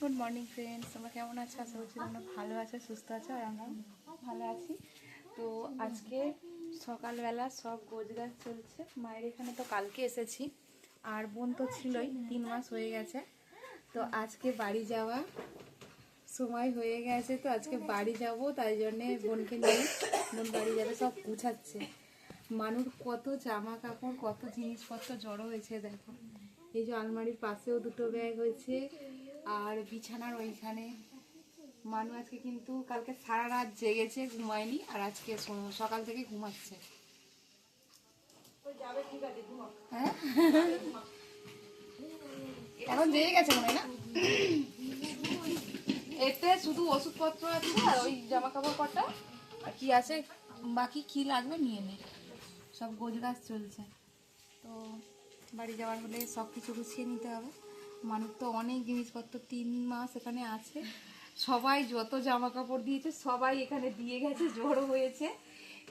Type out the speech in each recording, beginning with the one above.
Good morning friends, তোমরা কেমন আছো? আশা করছি তোমরা ভালো আছো, সুস্থ আছো, আর আমরা ভালো আছি। তো আজকে সকালবেলা সব গোছগাছ চলছে। মায়ের এখানে তো কালকে এসেছি, আর বোন তো ছিলই, 3 মাস হয়ে গেছে। তো আজকে বাড়ি যাওয়া সময় হয়ে গেছে, তো আজকে বাড়ি যাব, তাই জন্যে বোনকে নিয়ে বোন বাড়ি যাবে। সব গুছাচ্ছে। মানুষ কত জামা কাপড়, কত জিনিসপত্র জড়ো হয়েছে দেখো। এই যে আলমারির পাশেও 2টো ব্যাগ হয়েছে, আর বিছানার ওইখানে। মানু আজকে কিন্তু কালকে সারা রাত জেগেছে, ঘুমায়নি, আর আজকে সকাল থেকে ঘুমাচ্ছে। হ্যাঁ, এখন জেগে গেছে মনে হয় না। এতে শুধু ওষুধপত্র আছে আর ওই জামা কাপড় কটা আর কি আছে, বাকি কি লাগবে নিয়ে নে। সব গোছগাছ চলছে। তো বাড়ি যাওয়ার হলে সব কিছু গুছিয়ে নিতে হবে। মানুষ তো অনেক জিনিসপত্র 3 মাস এখানে আছে, সবাই যত জামা কাপড় দিয়েছে সবাই এখানে দিয়ে গেছে, জড়ো হয়েছে।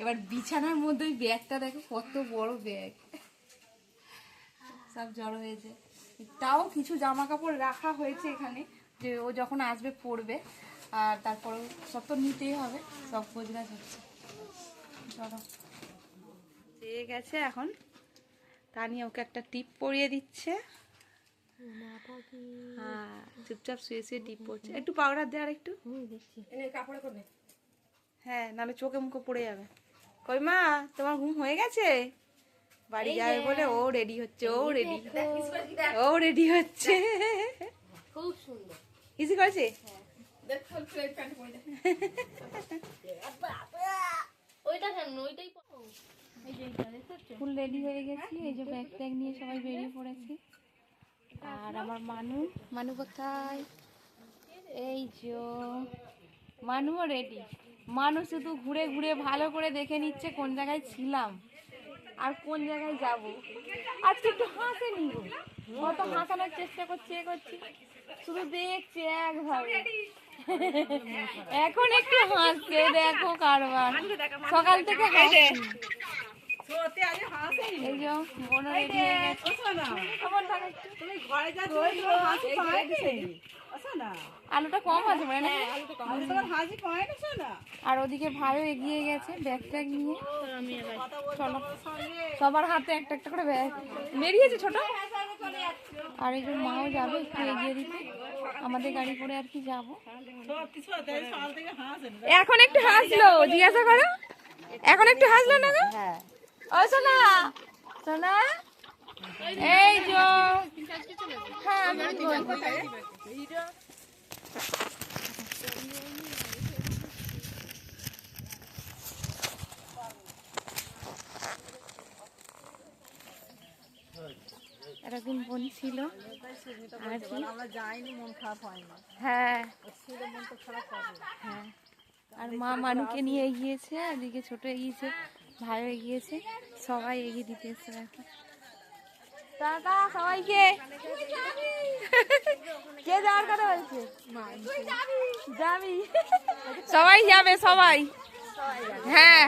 এবার বিছানার মধ্যে ওই ব্যাগটা দেখো, কত বড় ব্যাগ, সব জড়ো হয়েছে। তাও কিছু জামা কাপড় রাখা হয়েছে এখানে, যে ও যখন আসবে পরবে। আর তারপর সব তো নিতেই হবে, সব গোছগাছ হচ্ছে। চলো, পেয়ে গেছে এখন। তানিয়া ওকে একটা টিপ পরিয়ে দিচ্ছে। হ্যাঁ, চুপচাপ শুয়ে শুয়ে টিপ পড়ছে। একটু পাউডার দে, আর একটু কাপড়ে করে। হ্যাঁ, নাহলে চোখে মুখে পড়ে যাবে। কই মা, তোমার ঘুম হয়ে গেছে? বাড়ি যাবে বলে ও রেডি হচ্ছে, ও রেডি হচ্ছে। খুব সুন্দর ইজি করেছে। ফুল রেডি হয়ে গেছি। এই যে ব্যাগ ট্যাগ নিয়ে সবাই বেরিয়ে পড়েছি। আর আমার মানু কোথায়? এই যে মানুও রেডি। মানু শুধু ঘুরে ঘুরে ভালো করে দেখে নিচ্ছে কোন জায়গায় ছিলাম আর কোন জায়গায় যাব। আজকে একটু হাসে নিব, কত হাসানোর চেষ্টা করছি, শুধু দেখছে একভাবে। এখন একটু হাসছে, দেখো কারবার, সকাল থেকে হাসি। এই যে বোন রেডি হয়ে গেছে। আলুটা কম আছে মানে না। আর ওদিকে ভাইও এগিয়ে গেছে ব্যাগ ট্যাগ নিয়ে। চলো, সবার হাতে একটা একটা করে ব্যাগ বেরিয়েছে ছোট। আর এই যে মাও যাবে একটু এগিয়ে দিতে, আমাদের গাড়ি করে আর কি যাবো। এখন একটু হাসলো, জিজ্ঞাসা করো, এখন একটু হাসলো না গো? ও সোনা, সোনা, এই যে হ্যাঁ আমি এরকম বোন ছিল আর কি। হ্যাঁ হ্যাঁ, আর মা মানুকে নিয়ে এগিয়েছে, এদিকে ছোট এগিয়েছে, ভাইও এগিয়েছে, সবাই এগিয়ে দিতে এসছে আর কি। টাটা সবাইকে। কে যাওয়ার কথা বলছে? যাবি? সবাই যাবে, সবাই। হ্যাঁ।